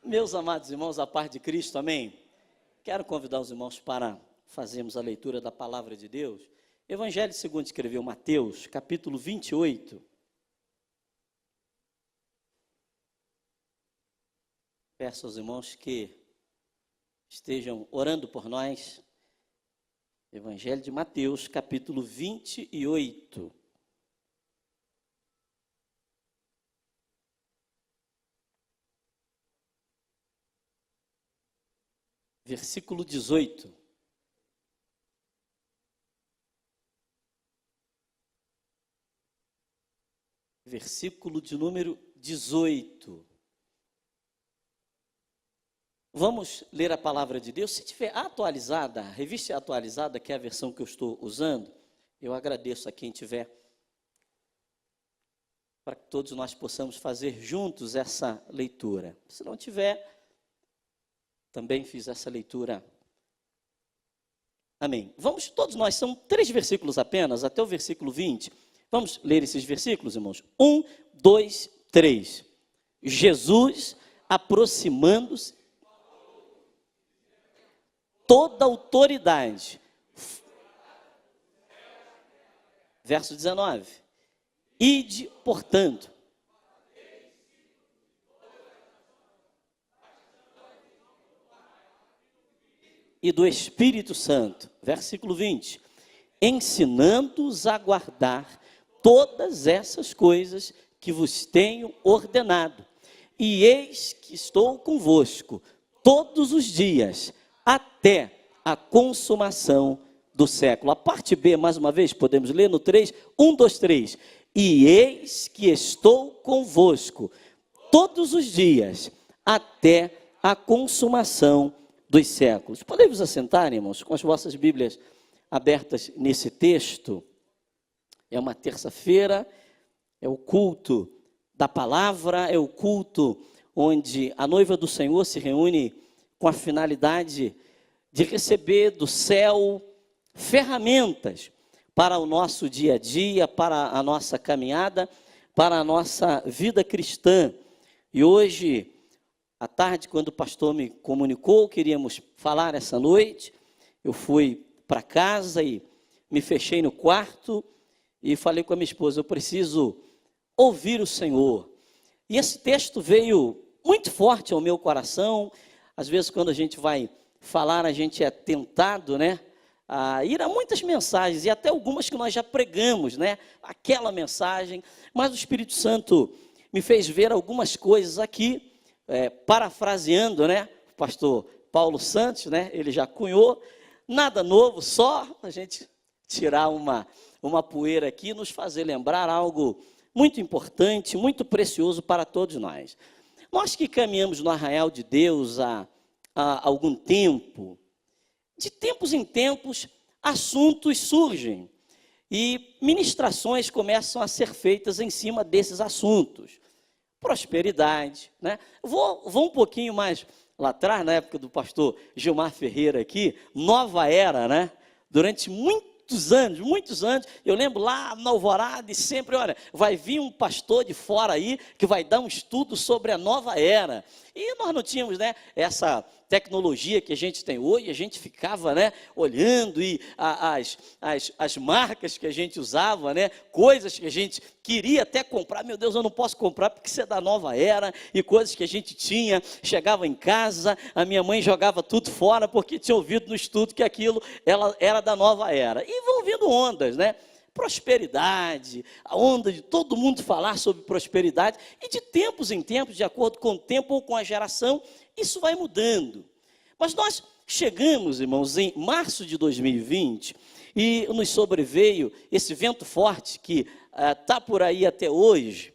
Meus amados irmãos, a paz de Cristo, amém? Quero convidar os irmãos para fazermos a leitura da palavra de Deus. Evangelho segundo escreveu Mateus, capítulo 28. Peço aos irmãos que estejam orando por nós. Evangelho de Mateus, capítulo 28. Versículo 18. Versículo de número 18. Vamos ler a palavra de Deus. Se tiver atualizada, a revista atualizada, que é a versão que eu estou usando, eu agradeço a quem tiver, para que todos nós possamos fazer juntos essa leitura. Se não tiver, também fiz essa leitura. Amém. Vamos, todos nós, são 3 versículos apenas, até o versículo 20. Vamos ler esses versículos, irmãos? 1, 2, 3. Jesus, aproximando-se, toda autoridade. Verso 19. Ide, portanto. E do Espírito Santo, versículo 20, ensinando-os a guardar todas essas coisas que vos tenho ordenado. E eis que estou convosco todos os dias, até a consumação do século. A parte B, mais uma vez, podemos ler no 3, 1, 2, 3. E eis que estou convosco todos os dias, até a consumação dos séculos. Podemos assentar, irmãos, com as vossas Bíblias abertas nesse texto. É uma terça-feira, é o culto da palavra, é o culto onde a noiva do Senhor se reúne com a finalidade de receber do céu ferramentas para o nosso dia a dia, para a nossa caminhada, para a nossa vida cristã. E hoje, à tarde, quando o pastor me comunicou, queríamos falar essa noite, eu fui para casa e me fechei no quarto e falei com a minha esposa, eu preciso ouvir o Senhor. E esse texto veio muito forte ao meu coração. Às vezes, quando a gente vai falar, a gente é tentado, a ir a muitas mensagens, e até algumas que nós já pregamos, aquela mensagem, mas o Espírito Santo me fez ver algumas coisas aqui, parafraseando, o pastor Paulo Santos, ele já cunhou, nada novo, só a gente tirar uma poeira aqui e nos fazer lembrar algo muito importante, muito precioso para todos nós. Nós que caminhamos no arraial de Deus há algum tempo, de tempos em tempos, assuntos surgem e ministrações começam a ser feitas em cima desses assuntos. Prosperidade, Vou um pouquinho mais lá atrás, na época do pastor Gilmar Ferreira aqui, nova era, Durante muitos anos, eu lembro lá na Alvorada e sempre, olha, vai vir um pastor de fora aí que vai dar um estudo sobre a nova era. E nós não tínhamos, essa tecnologia que a gente tem hoje, a gente ficava, olhando e as marcas que a gente usava, coisas que a gente queria até comprar, meu Deus, eu não posso comprar porque isso é da nova era, e coisas que a gente tinha, chegava em casa, a minha mãe jogava tudo fora porque tinha ouvido no estudo que aquilo ela era da nova era. E vão vindo ondas, prosperidade, a onda de todo mundo falar sobre prosperidade, e de tempos em tempos, de acordo com o tempo ou com a geração, isso vai mudando. Mas nós chegamos, irmãos, em março de 2020, e nos sobreveio esse vento forte que está por aí até hoje,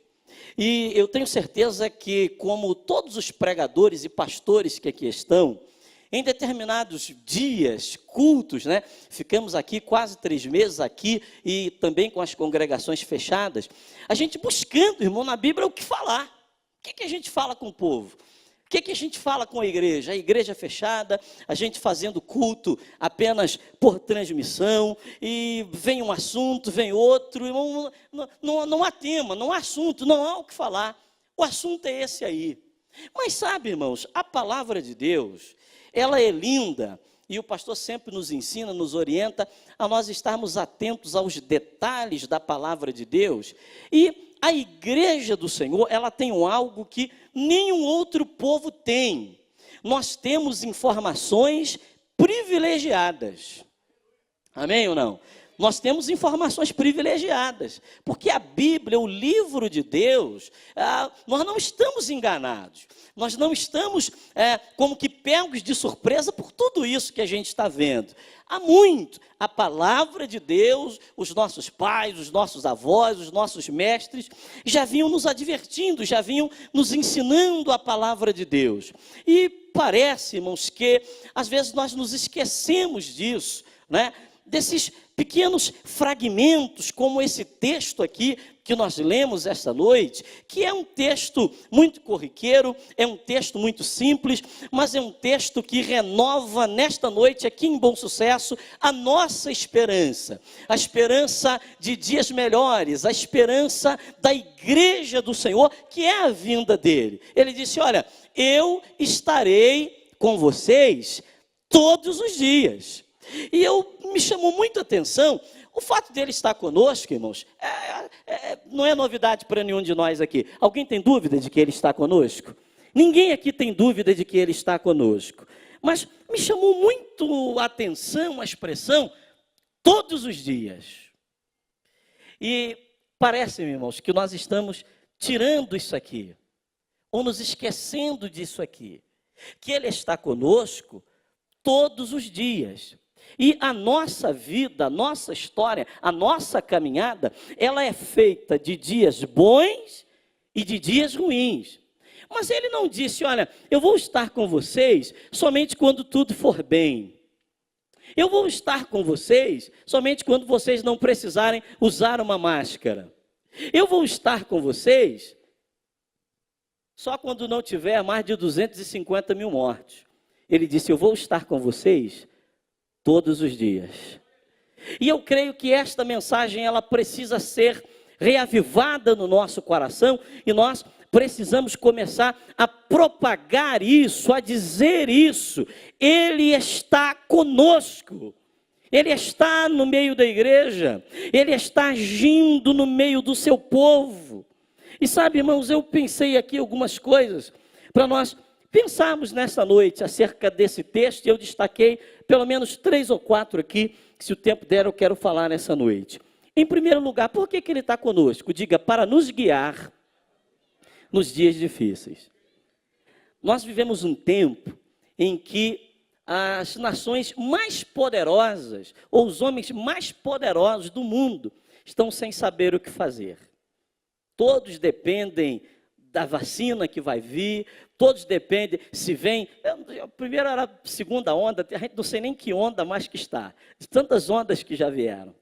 e eu tenho certeza que, como todos os pregadores e pastores que aqui estão, em determinados dias, cultos, ficamos aqui quase 3 meses aqui e também com as congregações fechadas, a gente buscando, irmão, na Bíblia o que falar. O que a gente fala com o povo? O que a gente fala com a igreja fechada, a gente fazendo culto apenas por transmissão, e vem um assunto, vem outro, irmão, não há tema, não há assunto, não há o que falar. O assunto é esse aí. Mas sabe, irmãos, a palavra de Deus, ela é linda, e o pastor sempre nos ensina, nos orienta a nós estarmos atentos aos detalhes da palavra de Deus. E a igreja do Senhor, ela tem algo que nenhum outro povo tem. Nós temos informações privilegiadas. Amém ou não? Nós temos informações privilegiadas, porque a Bíblia, o livro de Deus, nós não estamos enganados, nós não estamos como que pegos de surpresa por tudo isso que a gente está vendo. Há muito, a palavra de Deus, os nossos pais, os nossos avós, os nossos mestres, já vinham nos advertindo, já vinham nos ensinando a palavra de Deus. E parece, irmãos, que às vezes nós nos esquecemos disso, né? Desses pequenos fragmentos, como esse texto aqui, que nós lemos esta noite, que é um texto muito corriqueiro, é um texto muito simples, mas é um texto que renova nesta noite, aqui em Bom Sucesso, a nossa esperança. A esperança de dias melhores, a esperança da igreja do Senhor, que é a vinda dele. Ele disse, olha, eu estarei com vocês todos os dias. E me chamou muito a atenção, o fato dele estar conosco, irmãos, não é novidade para nenhum de nós aqui. Alguém tem dúvida de que ele está conosco? Ninguém aqui tem dúvida de que ele está conosco. Mas me chamou muito a atenção a expressão, todos os dias. E parece, irmãos, que nós estamos tirando isso aqui, ou nos esquecendo disso aqui, que ele está conosco todos os dias. E a nossa vida, a nossa história, a nossa caminhada, ela é feita de dias bons e de dias ruins. Mas ele não disse, olha, eu vou estar com vocês somente quando tudo for bem. Eu vou estar com vocês somente quando vocês não precisarem usar uma máscara. Eu vou estar com vocês só quando não tiver mais de 250 mil mortos. Ele disse, eu vou estar com vocês todos os dias. E eu creio que esta mensagem, ela precisa ser reavivada no nosso coração, e nós precisamos começar a propagar isso, a dizer isso. Ele está conosco. Ele está no meio da igreja. Ele está agindo no meio do seu povo. E sabe, irmãos, eu pensei aqui algumas coisas para nós pensarmos nessa noite acerca desse texto, e eu destaquei pelo menos 3 ou 4 aqui, que se o tempo der eu quero falar nessa noite. Em primeiro lugar, por que ele está conosco? Diga, para nos guiar nos dias difíceis. Nós vivemos um tempo em que as nações mais poderosas, ou os homens mais poderosos do mundo, estão sem saber o que fazer. Todos dependem da vacina que vai vir, todos dependem, se vem, primeiro era a segunda onda, a gente não sei nem que onda mais que está, de tantas ondas que já vieram.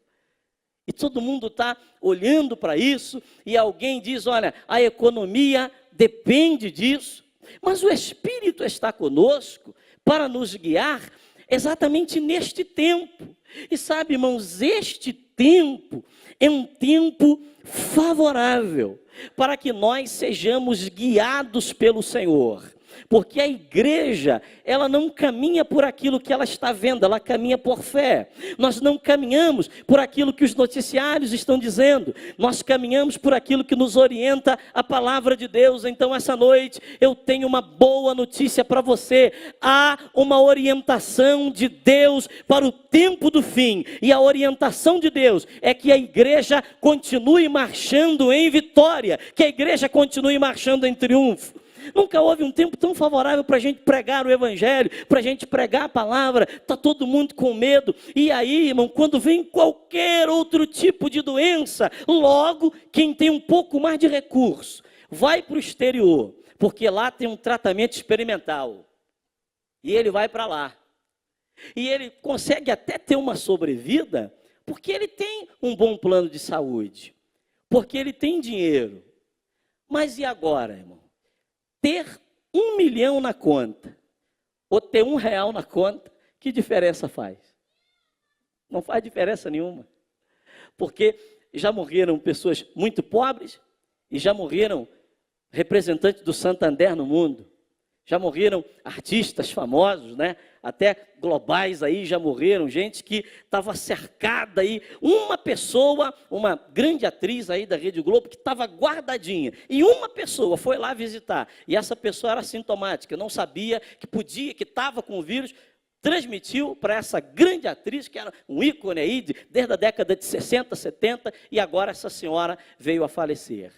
E todo mundo está olhando para isso, e alguém diz, olha, a economia depende disso, mas o Espírito está conosco para nos guiar exatamente neste tempo. E sabe, irmãos, este tempo é um tempo favorável para que nós sejamos guiados pelo Senhor. Porque a igreja, ela não caminha por aquilo que ela está vendo, ela caminha por fé. Nós não caminhamos por aquilo que os noticiários estão dizendo, nós caminhamos por aquilo que nos orienta a palavra de Deus. Então essa noite eu tenho uma boa notícia para você. Há uma orientação de Deus para o tempo do fim, e a orientação de Deus é que a igreja continue marchando em vitória, que a igreja continue marchando em triunfo. Nunca houve um tempo tão favorável para a gente pregar o evangelho, para a gente pregar a palavra. Está todo mundo com medo. E aí, irmão, quando vem qualquer outro tipo de doença, logo quem tem um pouco mais de recurso vai para o exterior, porque lá tem um tratamento experimental. E ele vai para lá. E ele consegue até ter uma sobrevida, porque ele tem um bom plano de saúde, porque ele tem dinheiro. Mas e agora, irmão? Ter 1 milhão na conta, ou ter R$1 na conta, que diferença faz? Não faz diferença nenhuma. Porque já morreram pessoas muito pobres, e já morreram representante do Santander no mundo. Já morreram artistas famosos, né? Até globais aí já morreram, gente que estava cercada aí, uma pessoa, uma grande atriz aí da Rede Globo, que estava guardadinha, e uma pessoa foi lá visitar, e essa pessoa era sintomática, não sabia que podia, que estava com o vírus, transmitiu para essa grande atriz, que era um ícone aí, desde a década de 60, 70, e agora essa senhora veio a falecer.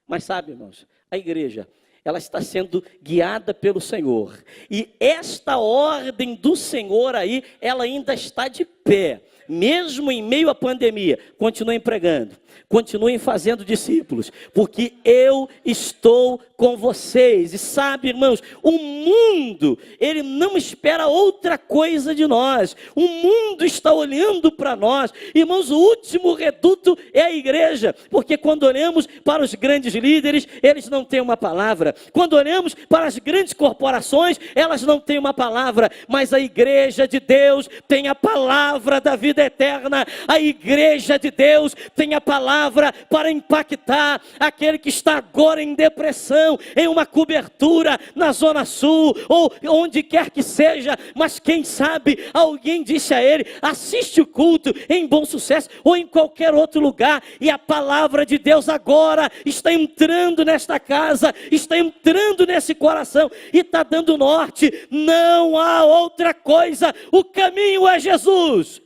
Mas sabe, irmãos, a igreja, ela está sendo guiada pelo Senhor. E esta ordem do Senhor aí, ela ainda está de pé. Mesmo em meio à pandemia, continuem pregando, continuem fazendo discípulos, porque eu estou com vocês. E sabe, irmãos, o mundo, ele não espera outra coisa de nós. O mundo está olhando para nós. Irmãos, o último reduto é a igreja, porque quando olhamos para os grandes líderes, eles não têm uma palavra. Quando olhamos para as grandes corporações, elas não têm uma palavra, mas a igreja de Deus tem a palavra da vida eterna. A igreja de Deus tem a palavra para impactar aquele que está agora em depressão, em uma cobertura na Zona Sul, ou onde quer que seja, mas quem sabe alguém disse a ele, assiste o culto em Bom Sucesso, ou em qualquer outro lugar, e a palavra de Deus agora está entrando nesta casa, está entrando nesse coração, e está dando norte. Não há outra coisa, o caminho é Jesus.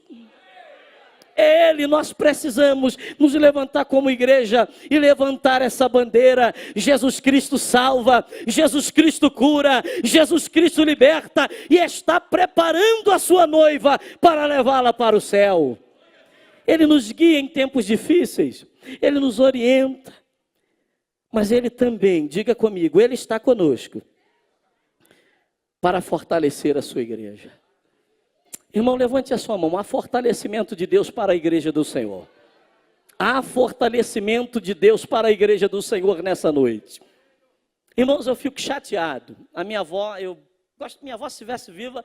É Ele, nós precisamos nos levantar como igreja e levantar essa bandeira. Jesus Cristo salva, Jesus Cristo cura, Jesus Cristo liberta e está preparando a sua noiva para levá-la para o céu. Ele nos guia em tempos difíceis, Ele nos orienta, mas Ele também, diga comigo, Ele está conosco para fortalecer a sua igreja. Irmão, levante a sua mão. Há fortalecimento de Deus para a igreja do Senhor. Há fortalecimento de Deus para a igreja do Senhor nessa noite. Irmãos, eu fico chateado. A minha avó, minha avó, se estivesse viva,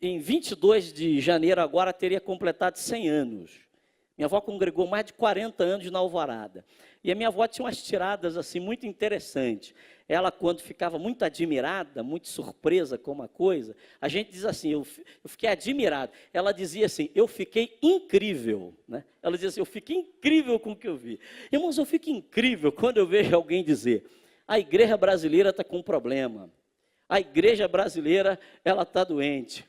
em 22 de janeiro agora teria completado 100 anos. Minha avó congregou mais de 40 anos na Alvorada. E a minha avó tinha umas tiradas assim muito interessantes. Ela, quando ficava muito admirada, muito surpresa com uma coisa, a gente diz assim, eu fiquei admirado. Ela dizia assim, eu fiquei incrível. Né? Ela dizia assim, eu fiquei incrível com o que eu vi. Irmãos, eu fico incrível quando eu vejo alguém dizer, a igreja brasileira está com um problema. A igreja brasileira, ela está doente.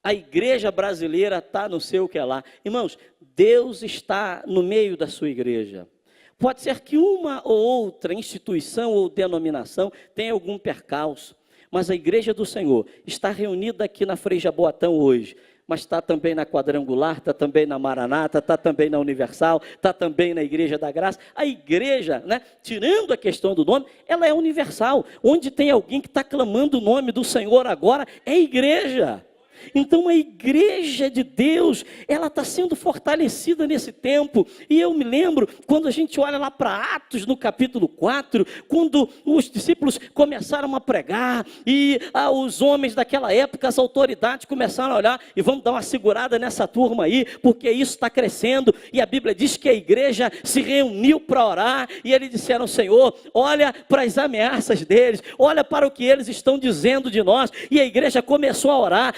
A igreja brasileira está não sei o que lá. Irmãos, Deus está no meio da sua igreja. Pode ser que uma ou outra instituição ou denominação tenha algum percalço, mas a igreja do Senhor está reunida aqui na Frei Jaboatão hoje, mas está também na Quadrangular, está também na Maranata, está também na Universal, está também na Igreja da Graça. A igreja, né, tirando a questão do nome, ela é universal. Onde tem alguém que está clamando o nome do Senhor agora, é igreja. Então a igreja de Deus, ela está sendo fortalecida nesse tempo, e eu me lembro, quando a gente olha lá para Atos no capítulo 4, quando os discípulos começaram a pregar, e os homens daquela época, as autoridades começaram a olhar, e vamos dar uma segurada nessa turma aí, porque isso está crescendo, e a Bíblia diz que a igreja se reuniu para orar, e eles disseram, Senhor, olha para as ameaças deles, olha para o que eles estão dizendo de nós, e a igreja começou a orar,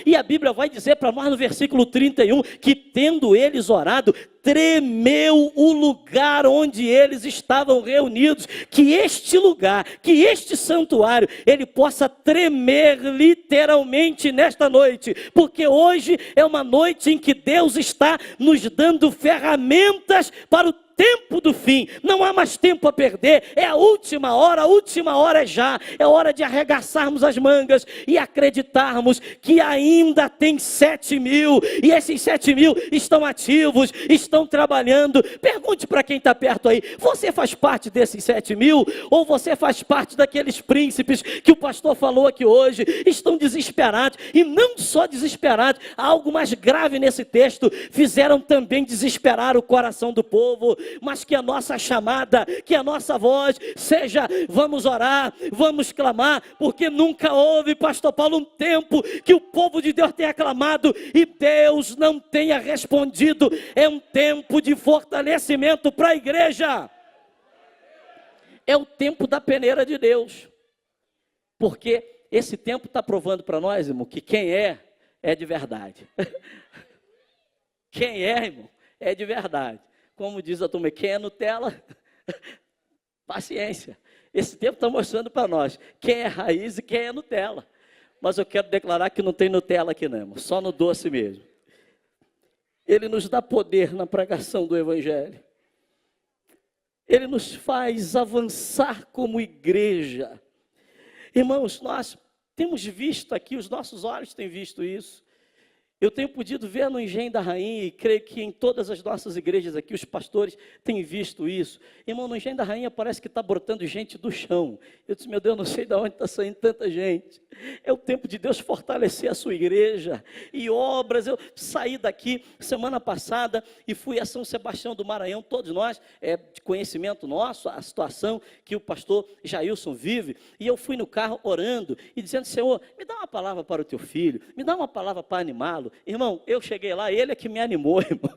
e a Bíblia vai dizer para nós no versículo 31, que tendo eles orado, tremeu o lugar onde eles estavam reunidos, que este lugar, que este santuário, ele possa tremer literalmente nesta noite, porque hoje é uma noite em que Deus está nos dando ferramentas para o tempo do fim. Não há mais tempo a perder, é a última hora é já, é hora de arregaçarmos as mangas e acreditarmos que ainda tem 7.000, e esses 7.000 estão ativos, estão trabalhando. Pergunte para quem está perto aí, você faz parte desses 7.000, ou você faz parte daqueles príncipes que o pastor falou aqui hoje, estão desesperados, e não só desesperados, há algo mais grave nesse texto, fizeram também desesperar o coração do povo, mas que a nossa chamada, que a nossa voz seja, vamos orar, vamos clamar, porque nunca houve, pastor Paulo, um tempo que o povo de Deus tenha clamado e Deus não tenha respondido. É um tempo de fortalecimento para a igreja. é o tempo da peneira de Deus. Porque esse tempo está provando para nós, irmão, que quem é de verdade. Quem é, irmão, é de verdade. Como diz a turma, quem é Nutella, paciência. Esse tempo está mostrando para nós quem é raiz e quem é Nutella. Mas eu quero declarar que não tem Nutella aqui não, irmão, só no doce mesmo. Ele nos dá poder na pregação do Evangelho. Ele nos faz avançar como igreja. Irmãos, nós temos visto aqui, os nossos olhos têm visto isso. Eu tenho podido ver no Engenho da Rainha, e creio que em todas as nossas igrejas aqui, os pastores têm visto isso. Irmão, no Engenho da Rainha parece que está brotando gente do chão. Eu disse, meu Deus, não sei de onde está saindo tanta gente. É o tempo de Deus fortalecer a sua igreja. E obras, eu saí daqui semana passada e fui a São Sebastião do Maranhão. Todos nós, é de conhecimento nosso, a situação que o pastor Jailson vive. E eu fui no carro orando e dizendo, Senhor, me dá uma palavra para o teu filho, me dá uma palavra para animá-lo. Irmão, eu cheguei lá, ele é que me animou, irmão.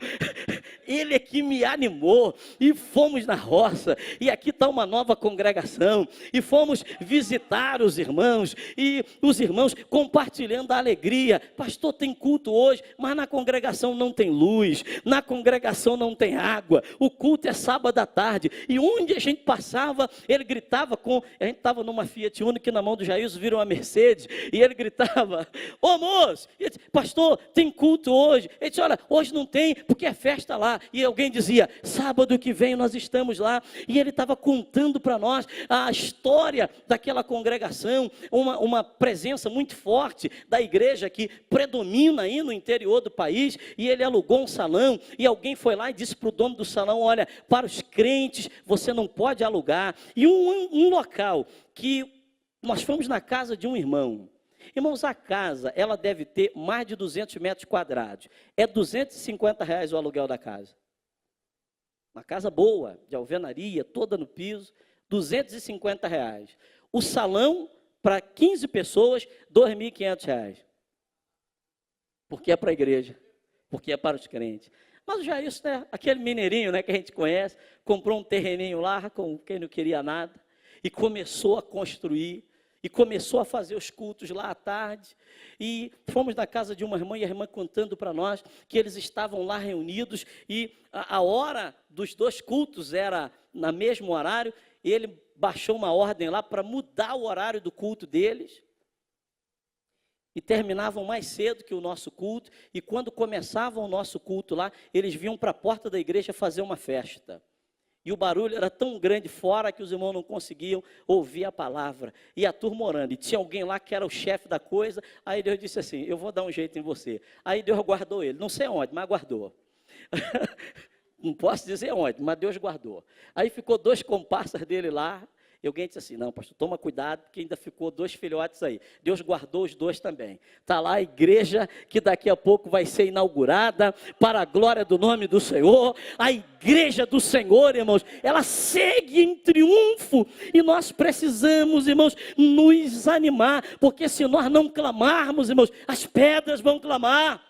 Ele é que me animou, e fomos na roça, e aqui está uma nova congregação, e fomos visitar os irmãos, e os irmãos compartilhando a alegria. Pastor, tem culto hoje, mas na congregação não tem luz, na congregação não tem água, o culto é sábado à tarde, e onde a gente passava, ele gritava a gente estava numa Fiat Uno, que na mão do Jailson vira uma Mercedes, e ele gritava, ô moço, pastor, tem culto hoje. Ele disse, olha, hoje não tem, porque é festa lá. E alguém dizia, sábado que vem nós estamos lá. E ele estava contando para nós a história daquela congregação, uma presença muito forte da igreja que predomina aí no interior do país. E ele alugou um salão, e alguém foi lá e disse para o dono do salão, olha, para os crentes você não pode alugar. E um local que nós fomos na casa de um irmão. Irmãos, a casa, ela deve ter mais de 200 metros quadrados. É R$250 o aluguel da casa. Uma casa boa, de alvenaria, toda no piso, R$250. O salão, para 15 pessoas, R$2.500. Porque é para a igreja, porque é para os crentes. Mas já isso, né, aquele mineirinho, né, que a gente conhece, comprou um terreninho lá, com quem não queria nada, e começou a construir. E começou a fazer os cultos lá à tarde, e fomos na casa de uma irmã, e a irmã contando para nós que eles estavam lá reunidos, e a hora dos dois cultos era no mesmo horário, e ele baixou uma ordem lá para mudar o horário do culto deles, e terminavam mais cedo que o nosso culto, e quando começava o nosso culto lá, eles vinham para a porta da igreja fazer uma festa. E o barulho era tão grande fora que os irmãos não conseguiam ouvir a palavra. E a turma orando. E tinha alguém lá que era o chefe da coisa. Aí Deus disse assim, eu vou dar um jeito em você. Aí Deus guardou ele. Não sei onde, mas guardou. Não posso dizer onde, mas Deus guardou. Aí ficou 2 comparsas dele lá. E alguém disse assim, não, pastor, toma cuidado, porque ainda ficou 2 filhotes aí. Deus guardou os 2 também. Está lá a igreja que daqui a pouco vai ser inaugurada para a glória do nome do Senhor. A igreja do Senhor, irmãos, ela segue em triunfo. E nós precisamos, irmãos, nos animar, porque se nós não clamarmos, irmãos, as pedras vão clamar.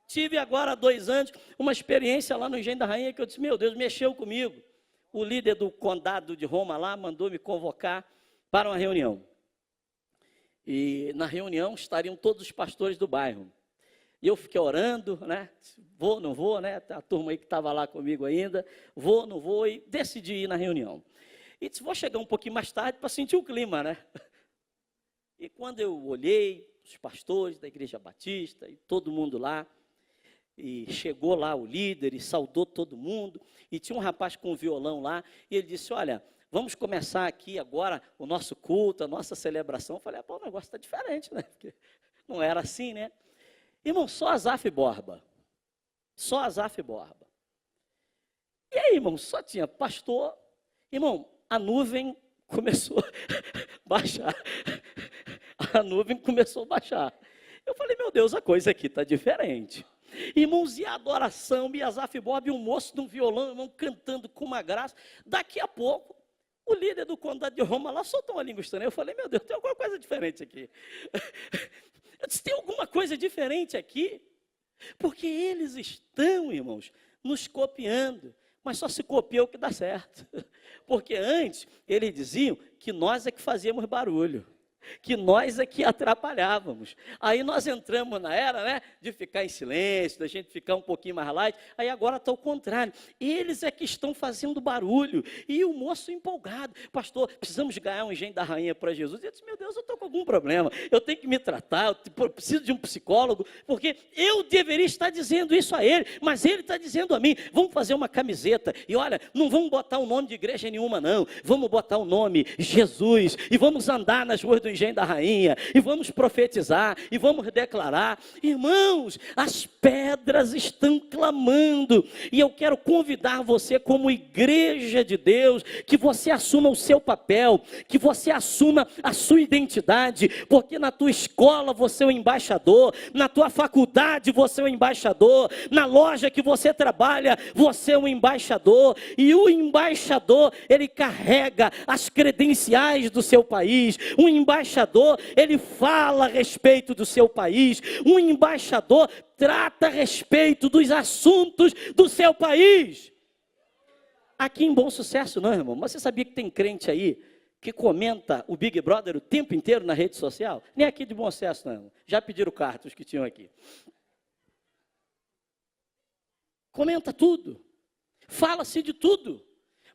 Tive agora há 2 anos uma experiência lá no Engenho da Rainha que eu disse, meu Deus, mexeu comigo. O líder do condado de Roma lá mandou me convocar para uma reunião. E na reunião estariam todos os pastores do bairro. E eu fiquei orando, né? Vou, não vou, né? A turma aí que estava lá comigo ainda. Vou, não vou, e decidi ir na reunião. E disse, vou chegar um pouquinho mais tarde para sentir o clima, né? E quando eu olhei, os pastores da Igreja Batista e todo mundo lá, e chegou lá o líder e saudou todo mundo, e tinha um rapaz com um violão lá, e ele disse, olha, vamos começar aqui agora o nosso culto, a nossa celebração. Eu falei, pô, o negócio está diferente, né? Porque não era assim, né? Irmão, só Asaf Borba. Só Asaf Borba. E aí, irmão, só tinha pastor. Irmão, a nuvem começou a baixar. A nuvem começou a baixar. Eu falei, meu Deus, a coisa aqui está diferente. Irmãos, e a adoração, e Asaf Borba, e um moço de um violão, irmão, cantando com uma graça. Daqui a pouco, o líder do condado de Roma lá soltou uma língua estranha. Eu falei, meu Deus, tem alguma coisa diferente aqui. Eu disse, tem alguma coisa diferente aqui? Porque eles estão, irmãos, nos copiando. Mas só se copia o que dá certo. Porque antes, eles diziam que nós é que fazíamos barulho, que nós é que atrapalhávamos. Aí nós entramos na era, né, de ficar em silêncio, da gente ficar um pouquinho mais light. Aí agora está o contrário. Eles é que estão fazendo barulho. E o moço empolgado. Pastor, precisamos ganhar um engenho da rainha para Jesus. Eu disse, meu Deus, eu estou com algum problema. Eu tenho que me tratar, eu preciso de um psicólogo, porque eu deveria estar dizendo isso a ele, mas ele está dizendo a mim. Vamos fazer uma camiseta. E olha, não vamos botar o nome de igreja nenhuma, não. Vamos botar o nome Jesus. E vamos andar nas ruas do engenho da rainha, e vamos profetizar, e vamos declarar. Irmãos, as pedras estão clamando, e eu quero convidar você como igreja de Deus, que você assuma o seu papel, que você assuma a sua identidade, porque na tua escola você é o embaixador, na tua faculdade você é o embaixador, na loja que você trabalha, você é um embaixador, e o embaixador, ele carrega as credenciais do seu país. Um embaixador, ele fala a respeito do seu país. Um embaixador trata a respeito dos assuntos do seu país. Aqui em Bom Sucesso não, irmão, mas você sabia que tem crente aí que comenta o Big Brother o tempo inteiro na rede social? Nem aqui de Bom Sucesso não, irmão. Já pediram carta os que tinham aqui. Comenta tudo, fala-se de tudo,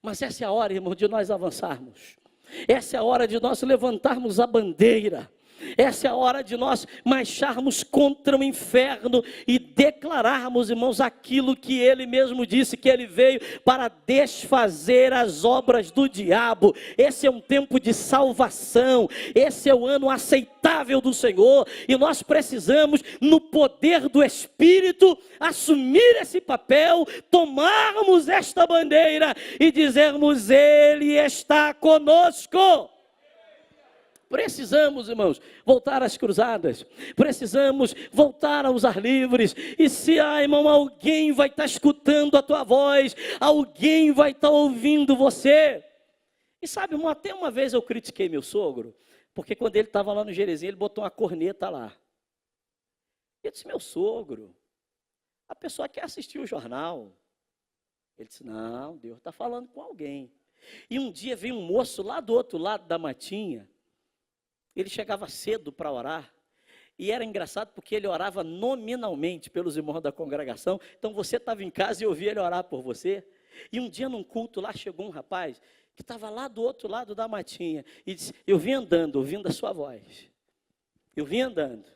mas essa é a hora, irmão, de nós avançarmos. Essa é a hora de nós levantarmos a bandeira. Essa é a hora de nós marcharmos contra o inferno e declararmos, irmãos, aquilo que ele mesmo disse, que ele veio para desfazer as obras do diabo. Esse é um tempo de salvação, esse é o ano aceitável do Senhor, e nós precisamos, no poder do Espírito, assumir esse papel, tomarmos esta bandeira e dizermos, ele está conosco. Precisamos, irmãos, voltar às cruzadas, precisamos voltar a usar livres, e se, irmão, alguém vai estar escutando a tua voz, alguém vai estar ouvindo você. E sabe, irmão, até uma vez eu critiquei meu sogro, porque quando ele estava lá no Jerezinho, ele botou uma corneta lá. Eu disse, meu sogro, a pessoa quer assistir o jornal. Ele disse, não, Deus está falando com alguém. E um dia veio um moço lá do outro lado da matinha. Ele chegava cedo para orar, e era engraçado porque ele orava nominalmente pelos irmãos da congregação. Então você estava em casa e ouvia ele orar por você. E um dia num culto lá chegou um rapaz que estava lá do outro lado da matinha e disse, eu vim andando, ouvindo a sua voz. Eu vim andando,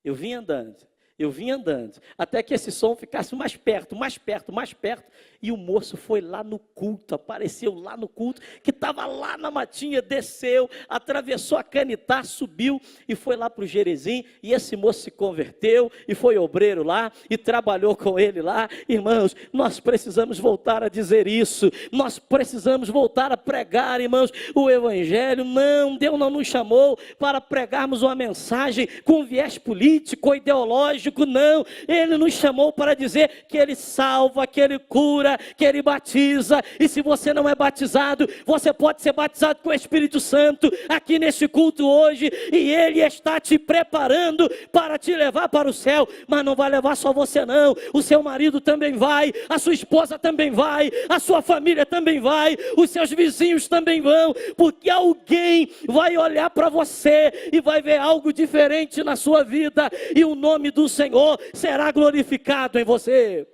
eu vim andando, eu vim andando, até que esse som ficasse mais perto, mais perto, mais perto, e o moço foi lá no culto, apareceu lá no culto, que estava lá na matinha, desceu, atravessou a Canitá, subiu e foi lá para o Jerezim, e esse moço se converteu, e foi obreiro lá, e trabalhou com ele lá. Irmãos, nós precisamos voltar a dizer isso, nós precisamos voltar a pregar, irmãos, o Evangelho. Não, Deus não nos chamou para pregarmos uma mensagem com viés político ou ideológico, não, ele nos chamou para dizer que ele salva, que ele cura, que ele batiza. E se você não é batizado, você pode ser batizado com o Espírito Santo aqui nesse culto hoje, e ele está te preparando para te levar para o céu. Mas não vai levar só você não, o seu marido também vai, a sua esposa também vai, a sua família também vai, os seus vizinhos também vão, porque alguém vai olhar para você e vai ver algo diferente na sua vida, e o nome do Senhor será glorificado em você.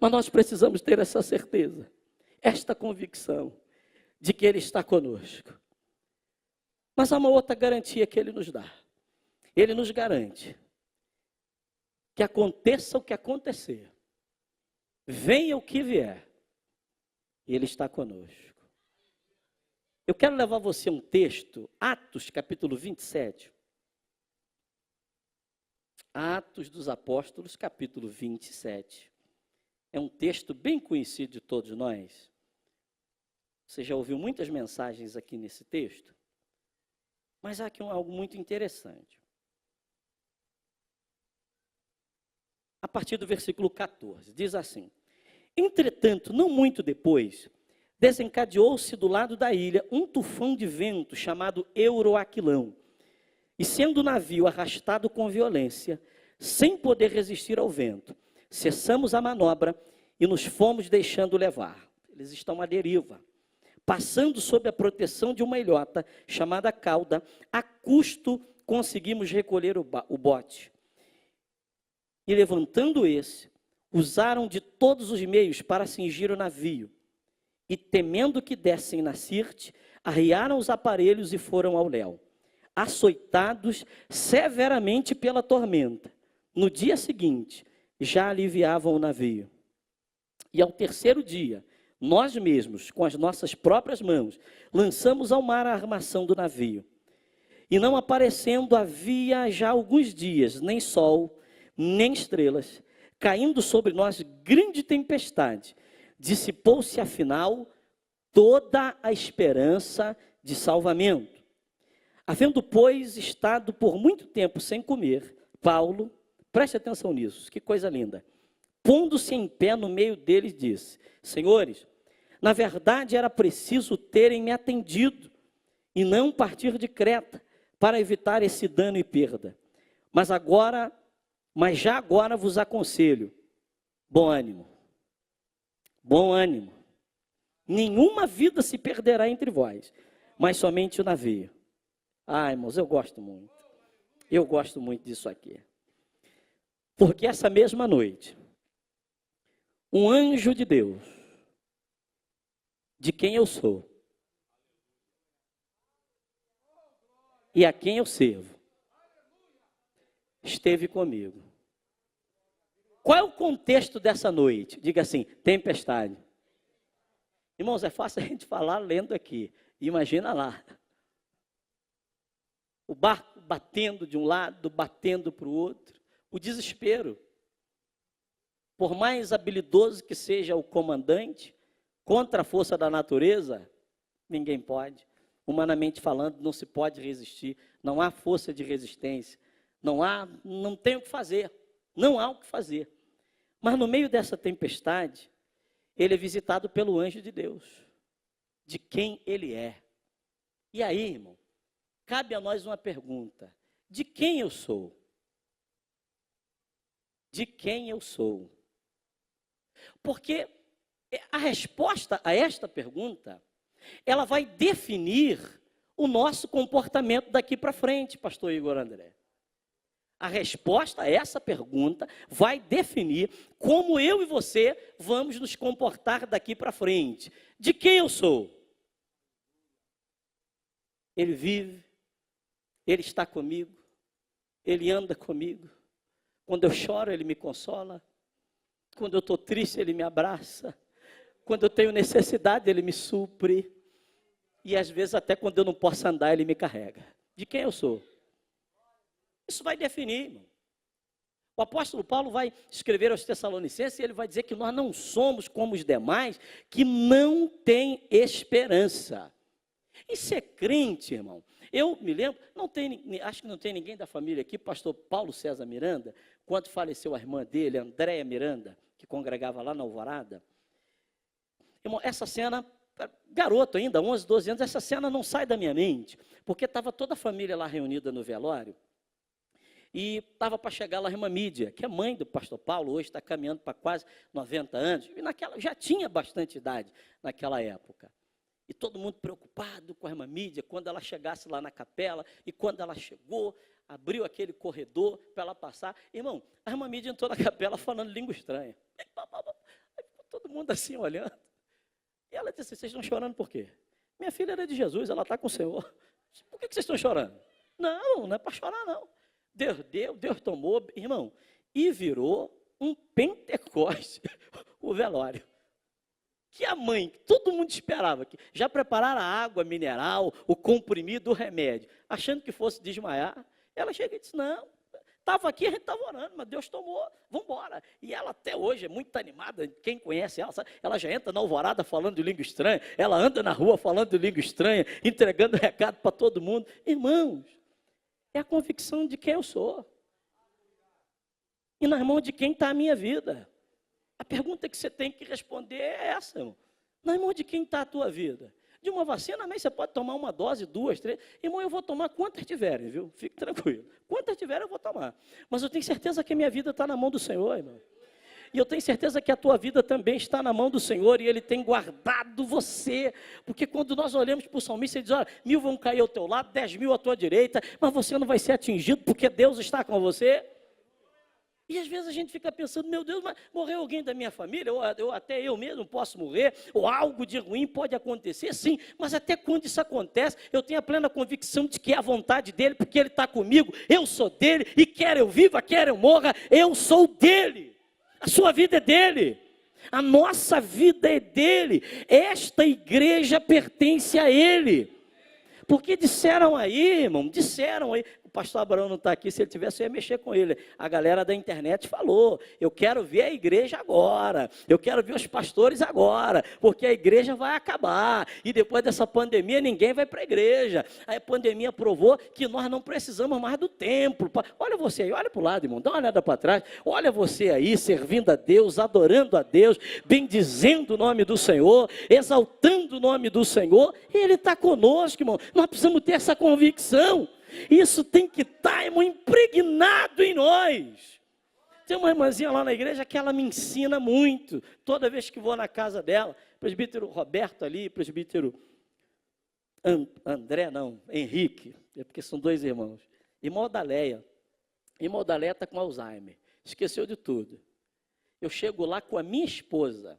Mas nós precisamos ter essa certeza, esta convicção de que ele está conosco. Mas há uma outra garantia que ele nos dá. Ele nos garante que aconteça o que acontecer, venha o que vier, ele está conosco. Eu quero levar você a um texto, Atos capítulo 27. Atos dos Apóstolos, capítulo 27. É um texto bem conhecido de todos nós. Você já ouviu muitas mensagens aqui nesse texto, mas há aqui algo muito interessante. A partir do versículo 14, diz assim: entretanto, não muito depois, desencadeou-se do lado da ilha um tufão de vento chamado Euroaquilão. E sendo o navio arrastado com violência, sem poder resistir ao vento, cessamos a manobra e nos fomos deixando levar. Eles estão à deriva. Passando sob a proteção de uma ilhota chamada cauda, a custo conseguimos recolher o bote. E levantando esse, usaram de todos os meios para cingir o navio. E temendo que dessem na Sirte, arriaram os aparelhos e foram ao léu, açoitados severamente pela tormenta. No dia seguinte, já aliviavam o navio. E ao terceiro dia, nós mesmos, com as nossas próprias mãos, lançamos ao mar a armação do navio. E não aparecendo havia já alguns dias, nem sol, nem estrelas, caindo sobre nós grande tempestade, dissipou-se afinal toda a esperança de salvamento. Havendo, pois, estado por muito tempo sem comer, Paulo, preste atenção nisso, que coisa linda, pondo-se em pé no meio deles, disse: Senhores, na verdade era preciso terem me atendido e não partir de Creta para evitar esse dano e perda. Mas já agora vos aconselho, bom ânimo. Bom ânimo. Nenhuma vida se perderá entre vós, mas somente o navio. Ah, irmãos, eu gosto muito. Eu gosto muito disso aqui. Porque essa mesma noite, um anjo de Deus, de quem eu sou e a quem eu sirvo, esteve comigo. Qual é o contexto dessa noite? Diga assim, tempestade. Irmãos, é fácil a gente falar lendo aqui. Imagina lá. O barco batendo de um lado, batendo para o outro. O desespero. Por mais habilidoso que seja o comandante, contra a força da natureza, ninguém pode. Humanamente falando, não se pode resistir. Não há força de resistência. Não tem o que fazer. Não há o que fazer. Mas no meio dessa tempestade, ele é visitado pelo anjo de Deus, de quem ele é. E aí, irmão, cabe a nós uma pergunta: de quem eu sou? De quem eu sou? Porque a resposta a esta pergunta, ela vai definir o nosso comportamento daqui para frente, pastor Igor André. A resposta a essa pergunta vai definir como eu e você vamos nos comportar daqui para frente. De quem eu sou? Ele vive, ele está comigo, ele anda comigo. Quando eu choro, ele me consola. Quando eu estou triste, ele me abraça. Quando eu tenho necessidade, ele me supre. E às vezes até quando eu não posso andar, ele me carrega. De quem eu sou? Isso vai definir, irmão. O apóstolo Paulo vai escrever aos Tessalonicenses e ele vai dizer que nós não somos como os demais que não têm esperança. E ser crente, irmão, eu me lembro, acho que não tem ninguém da família aqui, pastor Paulo César Miranda, quando faleceu a irmã dele, Andréia Miranda, que congregava lá na Alvorada. Irmão, essa cena, garoto ainda, 11, 12 anos, essa cena não sai da minha mente, porque estava toda a família lá reunida no velório, e estava para chegar lá a irmã Mídia, que é mãe do pastor Paulo, hoje está caminhando para quase 90 anos, e já tinha bastante idade naquela época. E todo mundo preocupado com a irmã Mídia, quando ela chegasse lá na capela, e quando ela chegou, abriu aquele corredor para ela passar. Irmão, a irmã Mídia entrou na capela falando língua estranha. Aí ficou todo mundo assim olhando. E ela disse: vocês estão chorando por quê? Minha filha era de Jesus, ela está com o Senhor. Por que vocês estão chorando? Não é para chorar não. Deus deu, Deus tomou, irmão, e virou um Pentecoste, o velório. Que a mãe, que todo mundo esperava, que já prepararam a água mineral, o comprimido, o remédio, achando que fosse desmaiar, ela chega e diz: não, estava aqui, a gente estava orando, mas Deus tomou, vamos embora. E ela até hoje é muito animada, quem conhece ela, sabe? Ela já entra na alvorada falando de língua estranha, ela anda na rua falando de língua estranha, entregando recado para todo mundo. Irmãos, é a convicção de quem eu sou. E nas mãos de quem está a minha vida. A pergunta que você tem que responder é essa, irmão. Nas mãos de quem está a tua vida? De uma vacina, mas você pode tomar uma dose, 2, 3. Irmão, eu vou tomar quantas tiverem, viu? Fique tranquilo. Quantas tiverem, eu vou tomar. Mas eu tenho certeza que a minha vida está na mão do Senhor, irmão. E eu tenho certeza que a tua vida também está na mão do Senhor e Ele tem guardado você. Porque quando nós olhamos para o salmista, ele diz, olha, 1000 vão cair ao teu lado, 10.000 à tua direita, mas você não vai ser atingido porque Deus está com você. E às vezes a gente fica pensando, meu Deus, mas morreu alguém da minha família, ou até eu mesmo posso morrer, ou algo de ruim pode acontecer, sim, mas até quando isso acontece, eu tenho a plena convicção de que é a vontade dEle, porque Ele está comigo, eu sou dEle, e quer eu viva, quer eu morra, eu sou dEle, a sua vida é dEle, a nossa vida é dEle, esta igreja pertence a Ele, porque disseram aí, irmão, o pastor Abraão não está aqui, se ele tivesse, eu ia mexer com ele. A galera da internet falou, eu quero ver a igreja agora, eu quero ver os pastores agora, porque a igreja vai acabar, e depois dessa pandemia, ninguém vai para a igreja. Aí a pandemia provou que nós não precisamos mais do templo. Olha você aí, olha para o lado, irmão, dá uma olhada para trás, olha você aí, servindo a Deus, adorando a Deus, bendizendo o nome do Senhor, exaltando o nome do Senhor, e Ele está conosco, irmão. Nós precisamos ter essa convicção. Isso tem que estar, irmão, impregnado em nós. Tem uma irmãzinha lá na igreja que ela me ensina muito. Toda vez que vou na casa dela, presbítero Roberto ali, presbítero Henrique, é porque são 2 irmãos. Irmã Odaléia. Irmã Odaléia está com Alzheimer. Esqueceu de tudo. Eu chego lá com a minha esposa.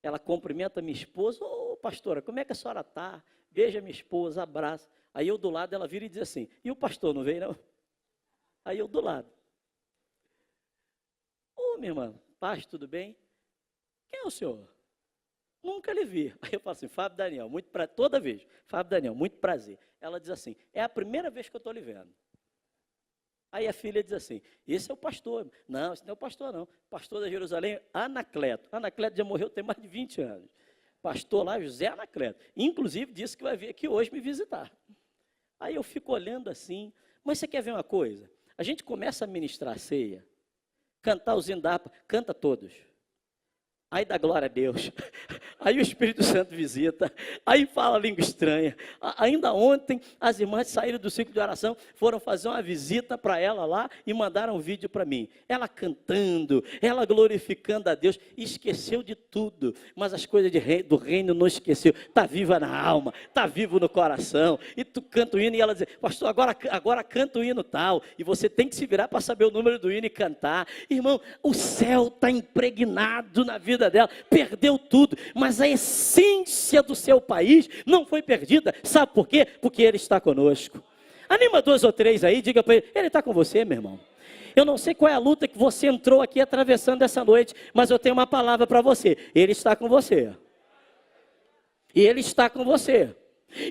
Ela cumprimenta a minha esposa. Ô, pastora, como é que a senhora está? Beija minha esposa, abraça. Aí eu do lado, ela vira e diz assim, e o pastor não veio não? Aí eu do lado. Ô, minha irmã, paz, tudo bem? Quem é o senhor? Nunca lhe vi. Aí eu falo assim, Fábio Daniel, toda vez, Fábio Daniel, muito prazer. Ela diz assim, é a primeira vez que eu estou lhe vendo. Aí a filha diz assim, esse é o pastor. Não, esse não é o pastor não. Pastor da Jerusalém, Anacleto. Anacleto já morreu tem mais de 20 anos. Pastor lá, José Anacleto. Inclusive disse que vai vir aqui hoje me visitar. Aí eu fico olhando assim, mas você quer ver uma coisa? A gente começa a ministrar a ceia, cantar os hinos da harpa, canta todos. Aí dá glória a Deus. Aí o Espírito Santo visita. Aí fala língua estranha. Ainda ontem, as irmãs saíram do ciclo de oração, foram fazer uma visita para ela lá e mandaram um vídeo para mim. Ela cantando, ela glorificando a Deus. Esqueceu de tudo, mas as coisas do reino não esqueceu. Está viva na alma, está vivo no coração. E tu canta o hino e ela diz, pastor, agora canta o hino tal. E você tem que se virar para saber o número do hino e cantar. Irmão, o céu está impregnado na vida dela, perdeu tudo, mas a essência do seu país não foi perdida, sabe por quê? Porque Ele está conosco. Anima 2 ou 3 aí, diga para Ele está com você, meu irmão. Eu não sei qual é a luta que você entrou aqui atravessando essa noite, mas eu tenho uma palavra para você, Ele está com você. E Ele está com você.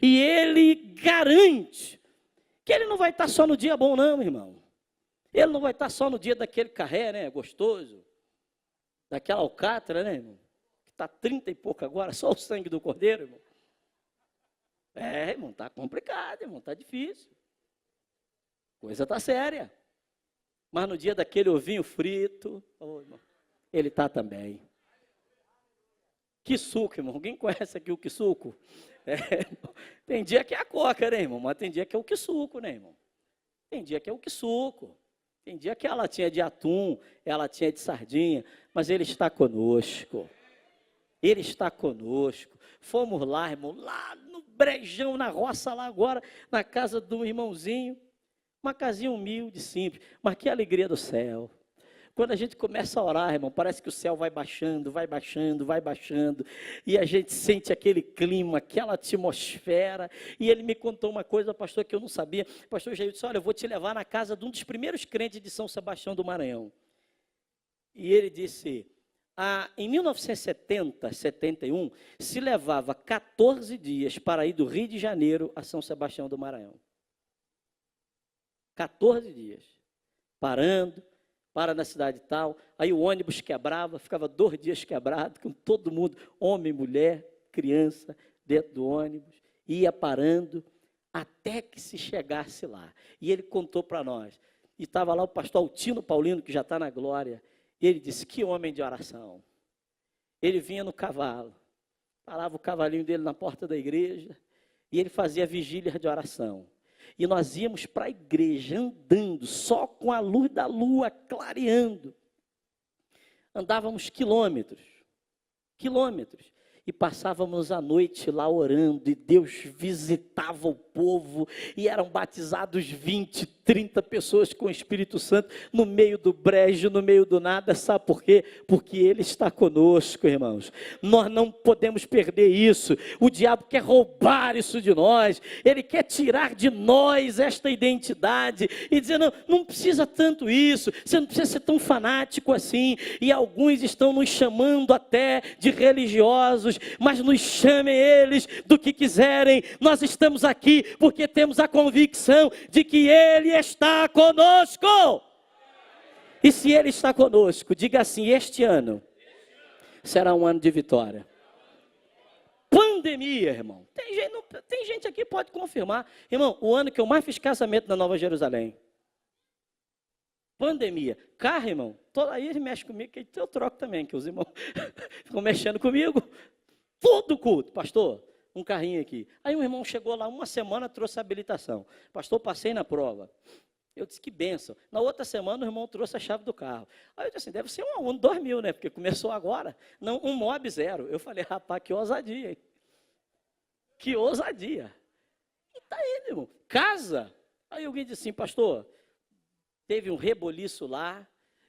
E Ele garante que Ele não vai estar só no dia bom não, irmão. Ele não vai estar só no dia daquele carré, né, gostoso. Daquela alcatra, né, irmão? Que está 30 e pouco agora, só o sangue do cordeiro, irmão. Irmão, está complicado, irmão, está difícil. Coisa está séria. Mas no dia daquele ovinho frito, irmão, Ele está também. Que suco, irmão? Alguém conhece aqui o que suco? Tem dia que é a coca, né, irmão? Mas tem dia que é o que suco, né, irmão? Tem dia que é o que suco. Tem dia que é a latinha de atum, é a latinha de sardinha, mas Ele está conosco. Ele está conosco. Fomos lá, irmão, lá no brejão, na roça lá agora, na casa do irmãozinho. Uma casinha humilde, simples, mas que alegria do céu. Quando a gente começa a orar, irmão, parece que o céu vai baixando, vai baixando, vai baixando, e a gente sente aquele clima, aquela atmosfera, e ele me contou uma coisa, pastor, que eu não sabia. O pastor Jair disse, olha, eu vou te levar na casa de um dos primeiros crentes de São Sebastião do Maranhão. E ele disse, em 1970, 71, se levava 14 dias para ir do Rio de Janeiro a São Sebastião do Maranhão. 14 dias, para na cidade tal, aí o ônibus quebrava, ficava 2 dias quebrado, com todo mundo, homem, mulher, criança, dentro do ônibus, ia parando, até que se chegasse lá. E ele contou para nós, e estava lá o pastor Altino Paulino, que já está na glória, e ele disse, que homem de oração. Ele vinha no cavalo, parava o cavalinho dele na porta da igreja, e ele fazia vigília de oração. E nós íamos para a igreja andando, só com a luz da lua clareando. Andávamos quilômetros, e passávamos a noite lá orando, e Deus visitava o povo, e eram batizados 20, 30 pessoas com o Espírito Santo, no meio do brejo, no meio do nada. Sabe por quê? Porque Ele está conosco, irmãos. Nós não podemos perder isso. O diabo quer roubar isso de nós, ele quer tirar de nós esta identidade, e dizer, não precisa tanto isso, você não precisa ser tão fanático assim. E alguns estão nos chamando até de religiosos, mas nos chamem eles do que quiserem. Nós estamos aqui porque temos a convicção de que Ele está conosco. E se Ele está conosco, diga assim: este ano será um ano de vitória. Pandemia, irmão. Tem gente aqui que pode confirmar. Irmão, o ano que eu mais fiz casamento na Nova Jerusalém. Pandemia. Carro, irmão, aí ele mexe comigo, que eu troco também, que os irmãos ficam mexendo comigo. Todo culto, pastor, um carrinho aqui. Aí um irmão chegou lá, uma semana, trouxe a habilitação. Pastor, passei na prova. Eu disse, que bênção. Na outra semana, o irmão trouxe a chave do carro. Aí eu disse assim, deve ser um Uno 2000, né? Porque começou agora. Não, um Mob 0. Eu falei, rapaz, que ousadia, hein? Que ousadia. E tá aí, irmão. Casa. Aí alguém disse assim, pastor, teve um reboliço lá,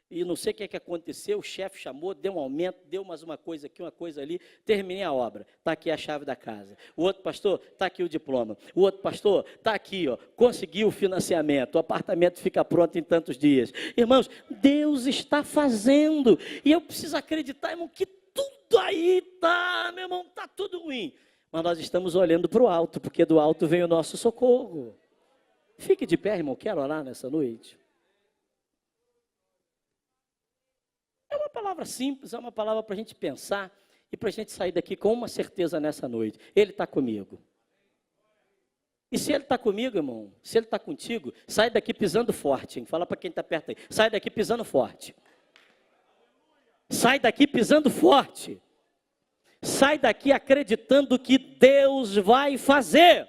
e não sei o que aconteceu, o chefe chamou, deu um aumento, deu mais uma coisa aqui, uma coisa ali, terminei a obra, está aqui a chave da casa. O outro pastor, está aqui o diploma. O outro pastor, está aqui, ó, conseguiu o financiamento, o apartamento fica pronto em tantos dias. Irmãos, Deus está fazendo, e eu preciso acreditar, irmão, que tudo aí está, meu irmão, está tudo ruim. Mas nós estamos olhando para o alto, porque do alto vem o nosso socorro. Fique de pé, irmão, quero orar nessa noite. É uma palavra simples, é uma palavra para a gente pensar e para a gente sair daqui com uma certeza nessa noite. Ele está comigo. E se Ele está comigo, irmão, se Ele está contigo, sai daqui pisando forte, hein? Fala para quem está perto aí, sai daqui pisando forte. Sai daqui pisando forte. Sai daqui acreditando que Deus vai fazer.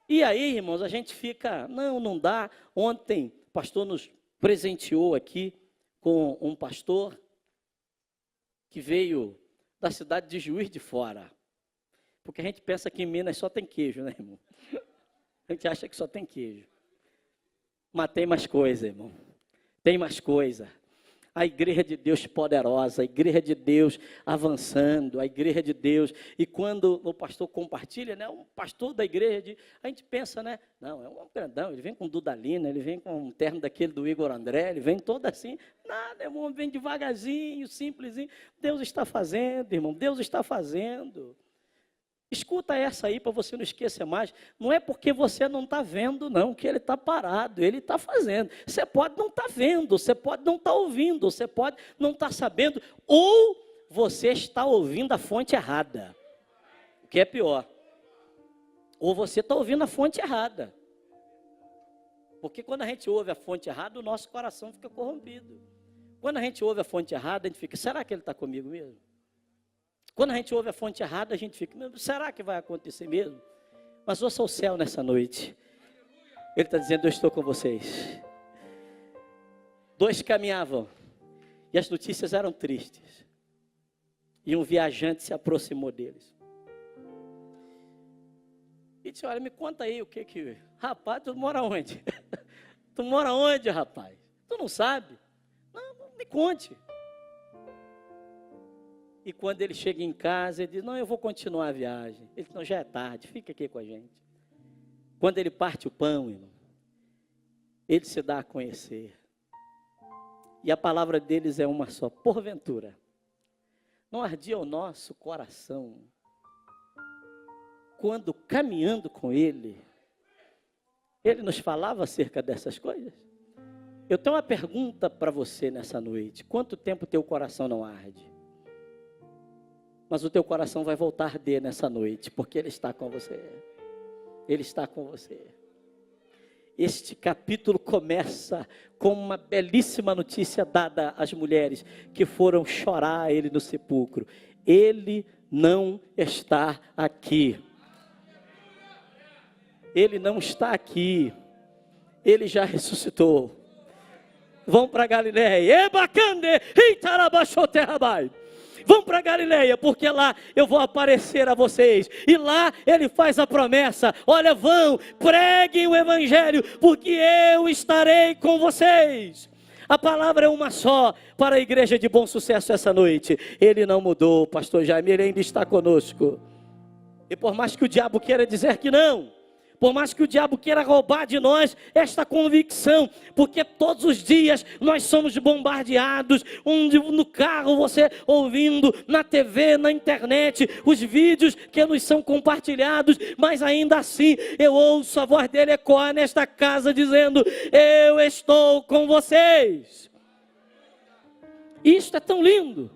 E aí, irmãos, a gente fica, não dá. Ontem o pastor nos presenteou aqui com um pastor que veio da cidade de Juiz de Fora. Porque a gente pensa que em Minas só tem queijo, né, irmão? A gente acha que só tem queijo. Mas tem mais coisa, irmão. Tem mais coisa. A igreja de Deus poderosa, a igreja de Deus avançando, a igreja de Deus. E quando o pastor compartilha, né, um pastor da igreja, a gente pensa, né, não, é um grandão, ele vem com Dudalina, ele vem com um terno daquele do Igor André, ele vem todo assim, nada, irmão, vem devagarzinho, simplesinho. Deus está fazendo, irmão, Deus está fazendo. Escuta essa aí para você não esquecer mais. Não é porque você não está vendo, não, que Ele está parado. Ele está fazendo. Você pode não estar vendo, você pode não estar ouvindo, você pode não estar sabendo, ou você está ouvindo a fonte errada, o que é pior. Ou você está ouvindo a fonte errada. Porque quando a gente ouve a fonte errada, o nosso coração fica corrompido. Quando a gente ouve a fonte errada, a gente fica, será que Ele está comigo mesmo? Quando a gente ouve a fonte errada, a gente fica, será que vai acontecer mesmo? Mas ouça o céu nessa noite. Ele está dizendo, eu estou com vocês. 2 caminhavam, e as notícias eram tristes. E um viajante se aproximou deles. E disse, olha, me conta aí o que... Rapaz, tu mora onde? Tu mora onde, rapaz? Tu não sabe? Não, me conte. E quando ele chega em casa, ele diz, não, eu vou continuar a viagem. Ele diz, não, já é tarde, fica aqui com a gente. Quando ele parte o pão, irmão, ele se dá a conhecer. E a palavra deles é uma só, porventura. Não ardia o nosso coração quando caminhando com ele nos falava acerca dessas coisas? Eu tenho uma pergunta para você nessa noite. Quanto tempo teu coração não arde? Mas o teu coração vai voltar a arder nessa noite, porque Ele está com você. Ele está com você. Este capítulo começa com uma belíssima notícia dada às mulheres que foram chorar a Ele no sepulcro. Ele não está aqui. Ele não está aqui. Ele já ressuscitou. Vão para Galileia. Ebacande, Itarabaxoterrabai. Vão para Galileia, porque lá eu vou aparecer a vocês. E lá ele faz a promessa: olha, vão, preguem o evangelho, porque eu estarei com vocês. A palavra é uma só para a igreja de Bom Sucesso essa noite. Ele não mudou, pastor Jaime, ele ainda está conosco. E por mais que o diabo queira dizer que não, por mais que o diabo queira roubar de nós esta convicção, porque todos os dias nós somos bombardeados, no carro você ouvindo, na TV, na internet, os vídeos que nos são compartilhados, mas ainda assim eu ouço a voz dele ecoar nesta casa dizendo: eu estou com vocês. Isto é tão lindo,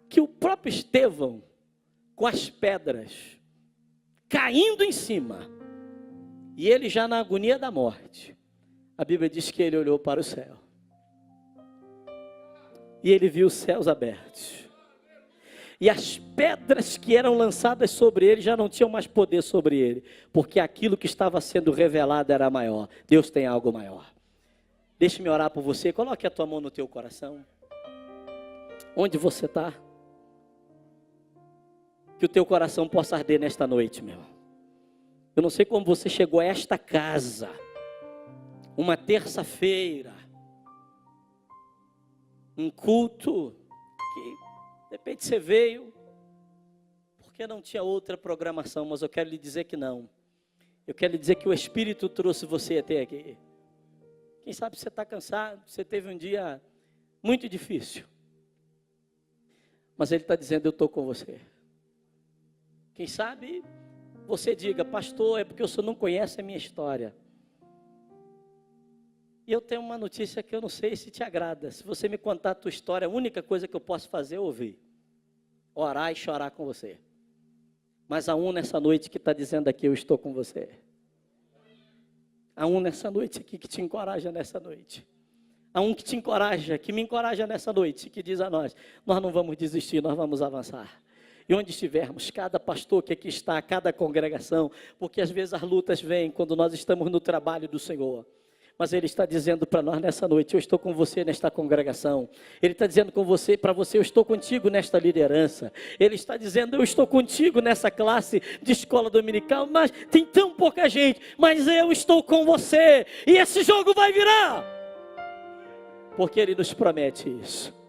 que o próprio Estevão, com as pedras caindo em cima, e ele já na agonia da morte, a Bíblia diz que ele olhou para o céu. E ele viu os céus abertos. E as pedras que eram lançadas sobre ele já não tinham mais poder sobre ele. Porque aquilo que estava sendo revelado era maior. Deus tem algo maior. Deixe-me orar por você. Coloque a tua mão no teu coração. Onde você está? Que o teu coração possa arder nesta noite, meu. Eu não sei como você chegou a esta casa, uma terça-feira, um culto, que de repente você veio, porque não tinha outra programação, mas eu quero lhe dizer que não. Eu quero lhe dizer que o Espírito trouxe você até aqui. Quem sabe você está cansado, você teve um dia muito difícil, mas Ele está dizendo: eu estou com você. Quem sabe você diga: pastor, é porque o senhor não conhece a minha história. E eu tenho uma notícia que eu não sei se te agrada. Se você me contar a tua história, a única coisa que eu posso fazer é ouvir, orar e chorar com você. Mas há um nessa noite que está dizendo aqui: eu estou com você. Há um nessa noite aqui que te encoraja nessa noite. Há um que te encoraja, que me encoraja nessa noite, que diz a nós: nós não vamos desistir, nós vamos avançar. E onde estivermos, cada pastor que aqui está, cada congregação, porque às vezes as lutas vêm quando nós estamos no trabalho do Senhor. Mas Ele está dizendo para nós nessa noite: eu estou com você nesta congregação. Ele está dizendo para você: eu estou contigo nesta liderança. Ele está dizendo: eu estou contigo nessa classe de escola dominical, mas tem tão pouca gente, mas eu estou com você. E esse jogo vai virar. Porque Ele nos promete isso.